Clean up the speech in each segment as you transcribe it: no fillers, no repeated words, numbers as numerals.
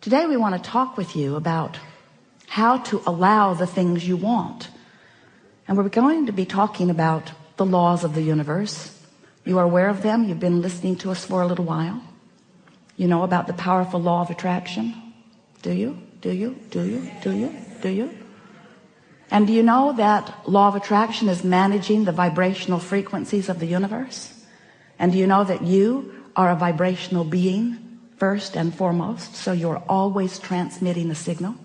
Today we want to talk with you about how to allow the things you want. And we're going to be talking about the laws of the universe. You are aware of them. You've been listening to us for a little while. You know about the powerful law of attraction. Do you? Do you? Do you? Do you? Do you? And do you know that law of attraction is managing the vibrational frequencies of the universe? And do you know that you are a vibrational being first and foremost? So you're always transmitting a signal.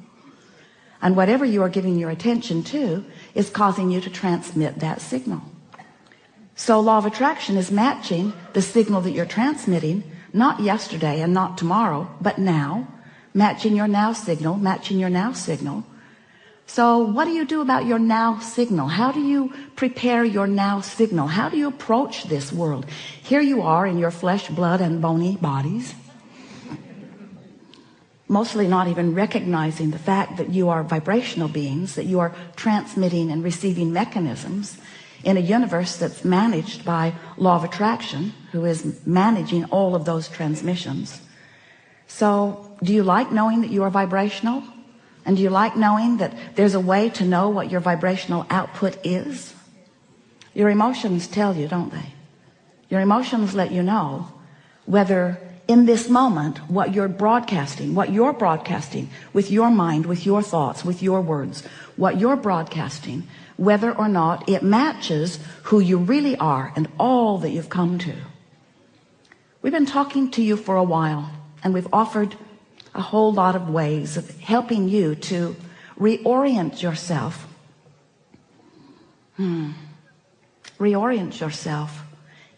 And whatever you are giving your attention to is causing you to transmit that signal. So law of attraction is matching the signal that you're transmitting, not yesterday and not tomorrow, but now. Matching your now signal, matching your now signal. So what do you do about your now signal? How do you prepare your now signal? How do you approach this world? Here you are in your flesh, blood, and bony bodies, mostly not even recognizing the fact that you are vibrational beings, that you are transmitting and receiving mechanisms in a universe that's managed by law of attraction, who is managing all of those transmissions. So do you like knowing that you are vibrational? And do you like knowing that there's a way to know what your vibrational output is? Your emotions tell you, don't they? Your emotions let you know whether in this moment what you're broadcasting with your mind, with your thoughts, with your words, what you're broadcasting, whether or not it matches who you really are and all that you've come to. We've been talking to you for a while, and we've offered a whole lot of ways of helping you to reorient yourself. Reorient yourself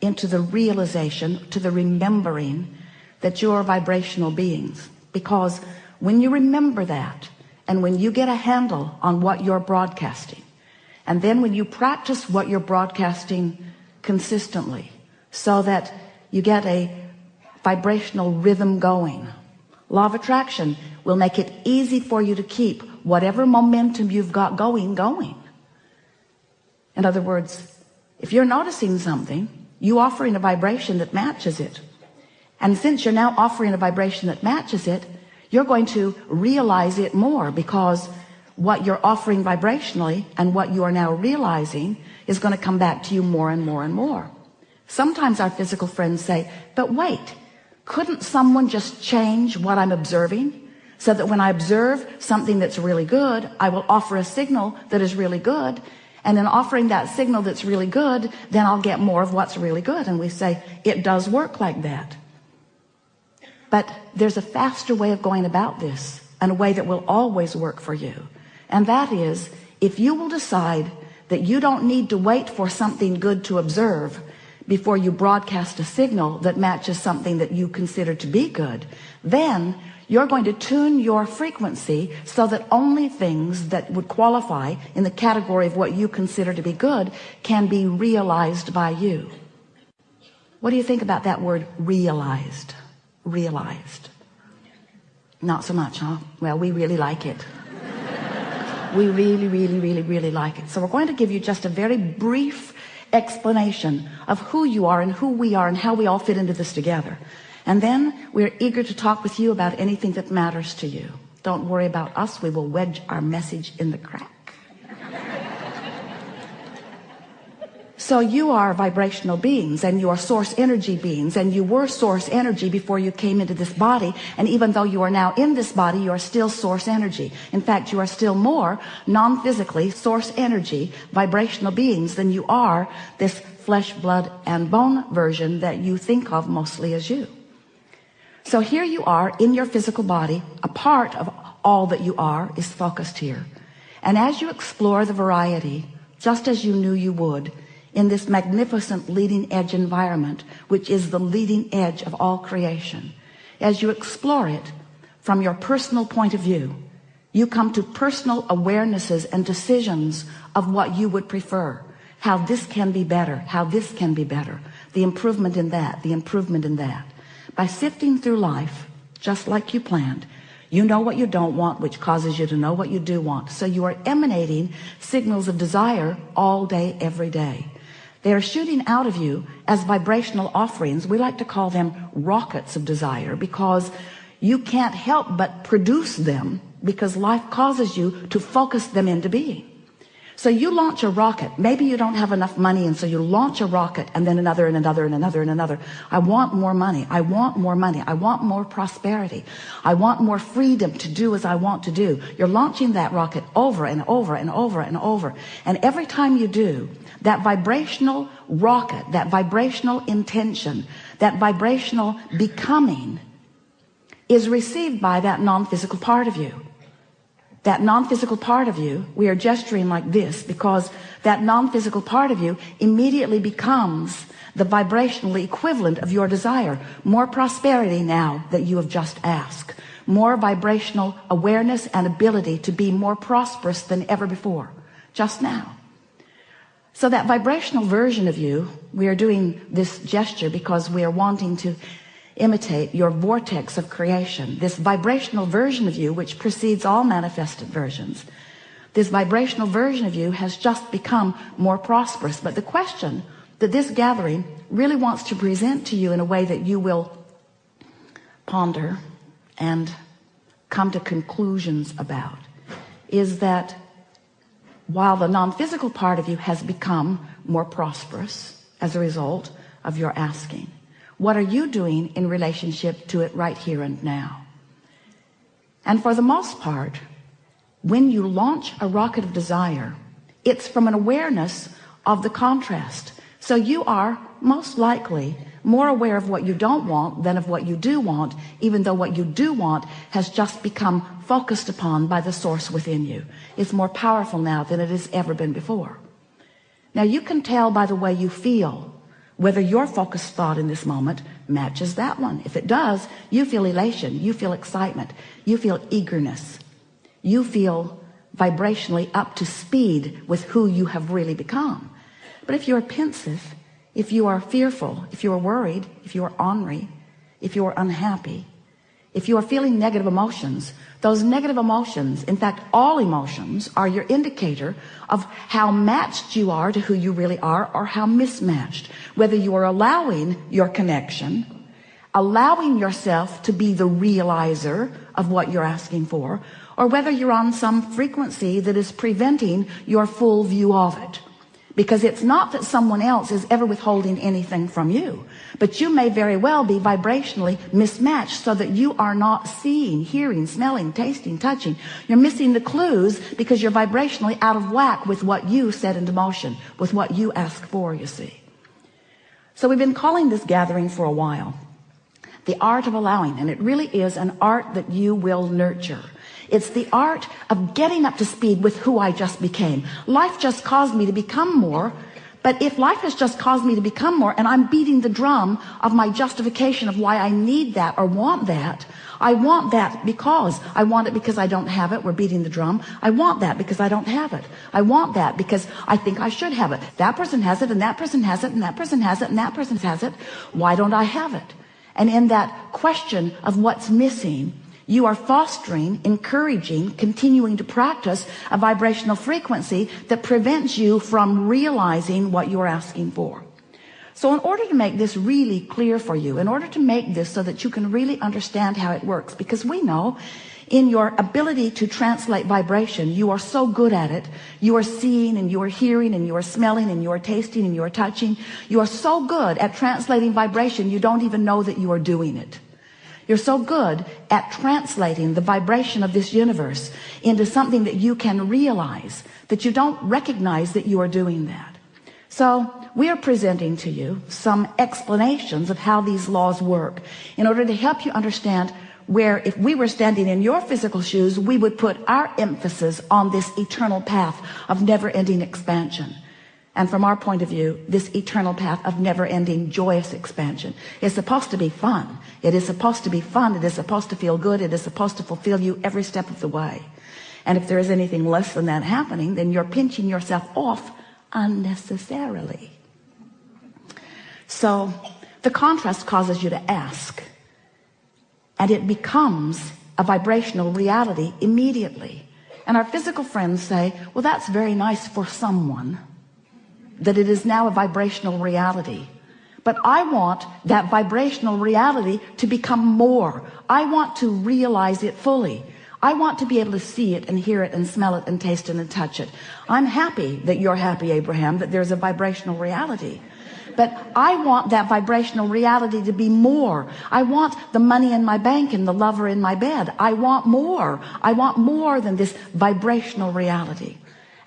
into the realization, to the remembering that you're vibrational beings. Because when you remember that, and when you get a handle on what you're broadcasting, and then when you practice what you're broadcasting consistently, so that you get a vibrational rhythm going, law of attraction will make it easy for you to keep whatever momentum you've got going. In other words, if you're noticing something, you offering a vibration that matches it. And since you're now offering a vibration that matches it, you're going to realize it more, because what you're offering vibrationally and what you are now realizing is going to come back to you more and more and more. Sometimes our physical friends say, but wait, couldn't someone just change what I'm observing so that when I observe something that's really good, I will offer a signal that is really good, and in offering that signal that's really good, then I'll get more of what's really good. And we say it does work like that. But there's a faster way of going about this, and a way that will always work for you. And that is, if you will decide that you don't need to wait for something good to observe before you broadcast a signal that matches something that you consider to be good, then you're going to tune your frequency so that only things that would qualify in the category of what you consider to be good can be realized by you. What do you think about that word, realized? Realized. Not so much, huh? Well, we really like it. We really like it. So we're going to give you just a very brief explanation of who you are and who we are and how we all fit into this together. And then we're eager to talk with you about anything that matters to you. Don't worry about us. We will wedge our message in the crack. So you are vibrational beings, and you are source energy beings, and you were source energy before you came into this body. And even though you are now in this body, you are still source energy. In fact, you are still more non-physically source energy vibrational beings than you are this flesh, blood, and bone version that you think of mostly as you. So here you are in your physical body. A part of all that you are is focused here. And as you explore the variety, just as you knew you would, in this magnificent leading edge environment, which is the leading edge of all creation, as you explore it from your personal point of view, you come to personal awarenesses and decisions of what you would prefer, how this can be better, how this can be better, the improvement in that, the improvement in that. By sifting through life, just like you planned, you know what you don't want, which causes you to know what you do want. So you are emanating signals of desire all day, every day. They are shooting out of you as vibrational offerings. We like to call them rockets of desire, because you can't help but produce them because life causes you to focus them into being. So you launch a rocket. Maybe you don't have enough money, and so you launch a rocket, and then another and another and another and another. I want more money. I want more money. I want more prosperity. I want more freedom to do as I want to do. You're launching that rocket over and over and over and over. And every time you do, that vibrational rocket, that vibrational intention, that vibrational becoming is received by that non-physical part of you. That non-physical part of you, we are gesturing like this because that non-physical part of you immediately becomes the vibrational equivalent of your desire. More prosperity now that you have just asked. More vibrational awareness and ability to be more prosperous than ever before. Just now. So that vibrational version of you, we are doing this gesture because we are wanting to imitate your vortex of creation, this vibrational version of you which precedes all manifested versions. This vibrational version of you has just become more prosperous. But the question that this gathering really wants to present to you in a way that you will ponder and come to conclusions about is that while the non-physical part of you has become more prosperous as a result of your asking, what are you doing in relationship to it right here and now? And for the most part, when you launch a rocket of desire, it's from an awareness of the contrast. So you are most likely more aware of what you don't want than of what you do want, even though what you do want has just become focused upon by the source within you. It's more powerful now than it has ever been before. Now you can tell by the way you feel whether your focused thought in this moment matches that one. If it does, you feel elation, you feel excitement, you feel eagerness, you feel vibrationally up to speed with who you have really become. But if you're pensive, if you are fearful, if you are worried, if you are ornery, if you are unhappy, if you are feeling negative emotions, those negative emotions, in fact all emotions, are your indicator of how matched you are to who you really are or how mismatched. Whether you are allowing your connection, allowing yourself to be the realizer of what you're asking for, or whether you're on some frequency that is preventing your full view of it. Because it's not that someone else is ever withholding anything from you, but you may very well be vibrationally mismatched so that you are not seeing, hearing, smelling, tasting, touching. You're missing the clues because you're vibrationally out of whack with what you set into motion, with what you ask for, you see. So we've been calling this gathering for a while the art of allowing, and it really is an art that you will nurture. It's the art of getting up to speed with who I just became. Life just caused me to become more, but if life has just caused me to become more and I'm beating the drum of my justification of why I need that or want that, I want that because I want it because I don't have it. We're beating the drum. I want that because I don't have it. I want that because I think I should have it. That person has it, and that person has it, and that person has it, and that person has it. Why don't I have it? And in that question of what's missing, you are fostering, encouraging, continuing to practice a vibrational frequency that prevents you from realizing what you're asking for. So in order to make this really clear for you, in order to make this so that you can really understand how it works, because we know in your ability to translate vibration, you are so good at it. You are seeing and you are hearing and you are smelling and you are tasting and you are touching. You are so good at translating vibration, you don't even know that you are doing it. You're so good at translating the vibration of this universe into something that you can realize that you don't recognize that you are doing that. So we are presenting to you some explanations of how these laws work in order to help you understand where, if we were standing in your physical shoes, we would put our emphasis on this eternal path of never-ending expansion. And from our point of view, this eternal path of never-ending joyous expansion is supposed to be fun. It is supposed to be fun. It is supposed to feel good. It is supposed to fulfill you every step of the way. And if there is anything less than that happening, then you're pinching yourself off unnecessarily. So the contrast causes you to ask, and it becomes a vibrational reality immediately. And our physical friends say, well, that's very nice for someone, that it is now a vibrational reality. But I want that vibrational reality to become more. I want to realize it fully. I want to be able to see it and hear it and smell it and taste it and touch it. I'm happy that you're happy, Abraham, that there's a vibrational reality. But I want that vibrational reality to be more. I want the money in my bank and the lover in my bed. I want more. I want more than this vibrational reality.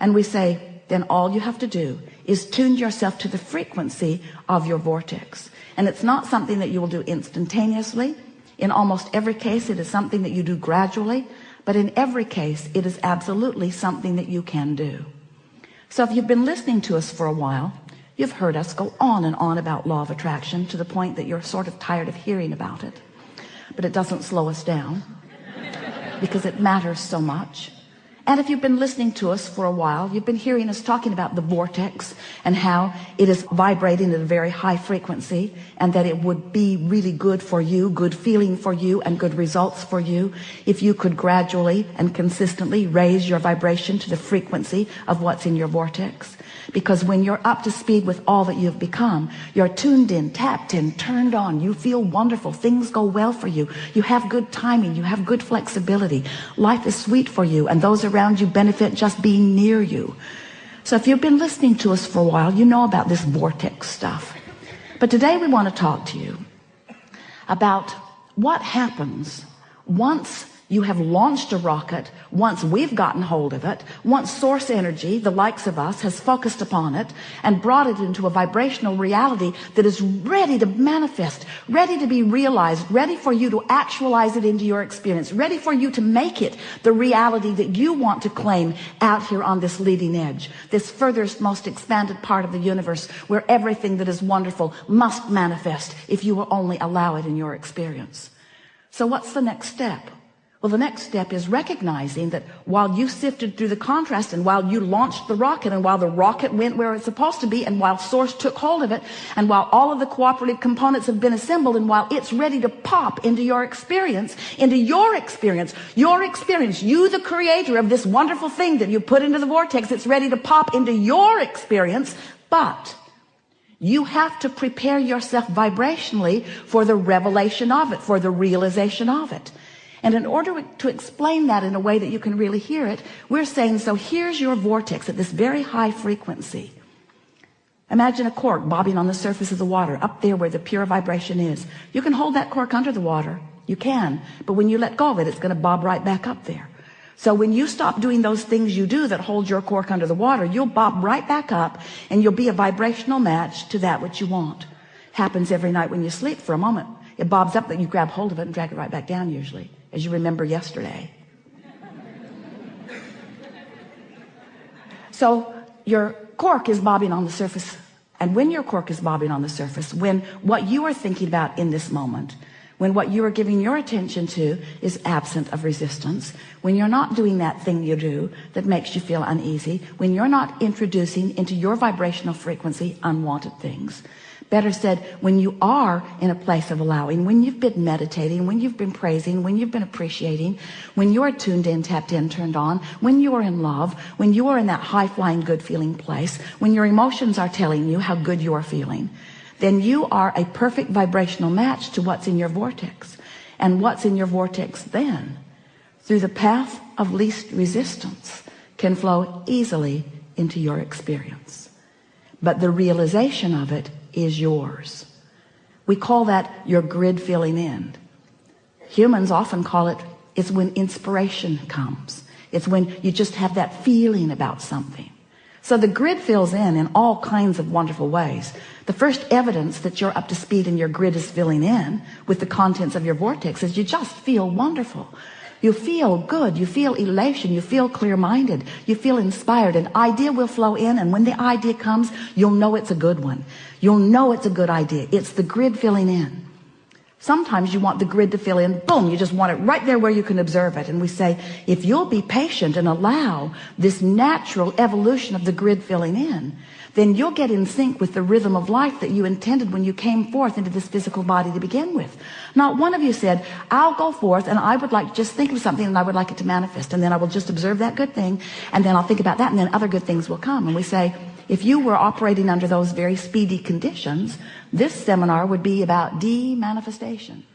And we say, then all you have to do is tune yourself to the frequency of your vortex. And it's not something that you will do instantaneously. In almost every case, it is something that you do gradually. But in every case, it is absolutely something that you can do. So if you've been listening to us for a while, you've heard us go on and on about law of attraction to the point that you're sort of tired of hearing about it. But it doesn't slow us down because it matters so much. And if you've been listening to us for a while, you've been hearing us talking about the vortex and how it is vibrating at a very high frequency, and that it would be really good for you, good feeling for you, and good results for you if you could gradually and consistently raise your vibration to the frequency of what's in your vortex. Because when you're up to speed with all that you've become, you're tuned in, tapped in, turned on, you feel wonderful, things go well for you, you have good timing, you have good flexibility, life is sweet for you, and those around you benefit just being near you. So if you've been listening to us for a while, you know about this vortex stuff. But today we want to talk to you about what happens once you have launched a rocket, once we've gotten hold of it, once source energy, the likes of us, has focused upon it and brought it into a vibrational reality that is ready to manifest, ready to be realized, ready for you to actualize it into your experience, ready for you to make it the reality that you want to claim out here on this leading edge, this furthest, most expanded part of the universe where everything that is wonderful must manifest if you will only allow it in your experience. So what's the next step? Well, the next step is recognizing that while you sifted through the contrast, and while you launched the rocket, and while the rocket went where it's supposed to be, and while source took hold of it, and while all of the cooperative components have been assembled, and while it's ready to pop into your experience, you, the creator of this wonderful thing that you put into the vortex, it's ready to pop into your experience, but you have to prepare yourself vibrationally for the revelation of it, for the realization of it. And in order to explain that in a way that you can really hear it, we're saying, so here's your vortex at this very high frequency. Imagine a cork bobbing on the surface of the water, up there where the pure vibration is. You can hold that cork under the water. You can. But when you let go of it, it's going to bob right back up there. So when you stop doing those things you do that hold your cork under the water, you'll bob right back up, and you'll be a vibrational match to that which you want. Happens every night when you sleep for a moment. It bobs up, that you grab hold of it and drag it right back down usually, as you remember yesterday. So your cork is bobbing on the surface. And when your cork is bobbing on the surface, when what you are thinking about in this moment, when what you are giving your attention to is absent of resistance, when you're not doing that thing you do that makes you feel uneasy, when you're not introducing into your vibrational frequency unwanted things, better said, when you are in a place of allowing, when you've been meditating, when you've been praising, when you've been appreciating, when you're tuned in, tapped in, turned on, when you are in love, when you are in that high-flying, good-feeling place, when your emotions are telling you how good you are feeling, then you are a perfect vibrational match to what's in your vortex. And what's in your vortex then, through the path of least resistance, can flow easily into your experience. But the realization of it is yours. We call that your grid filling in. Humans often call it, it's when inspiration comes. It's when you just have that feeling about something. So the grid fills in all kinds of wonderful ways. The first evidence that you're up to speed and your grid is filling in with the contents of your vortex is you just feel wonderful. You feel good, you feel elation, you feel clear-minded, you feel inspired. An idea will flow in, and when the idea comes, you'll know it's a good one. You'll know it's a good idea. It's the grid filling in. Sometimes you want the grid to fill in, boom, you just want it right there where you can observe it. And we say, if you'll be patient and allow this natural evolution of the grid filling in, then you'll get in sync with the rhythm of life that you intended when you came forth into this physical body to begin with. Not one of you said, I'll go forth and I would like to just think of something and I would like it to manifest, and then I will just observe that good thing, and then I'll think about that, and then other good things will come. And we say, if you were operating under those very speedy conditions, this seminar would be about de-manifestation.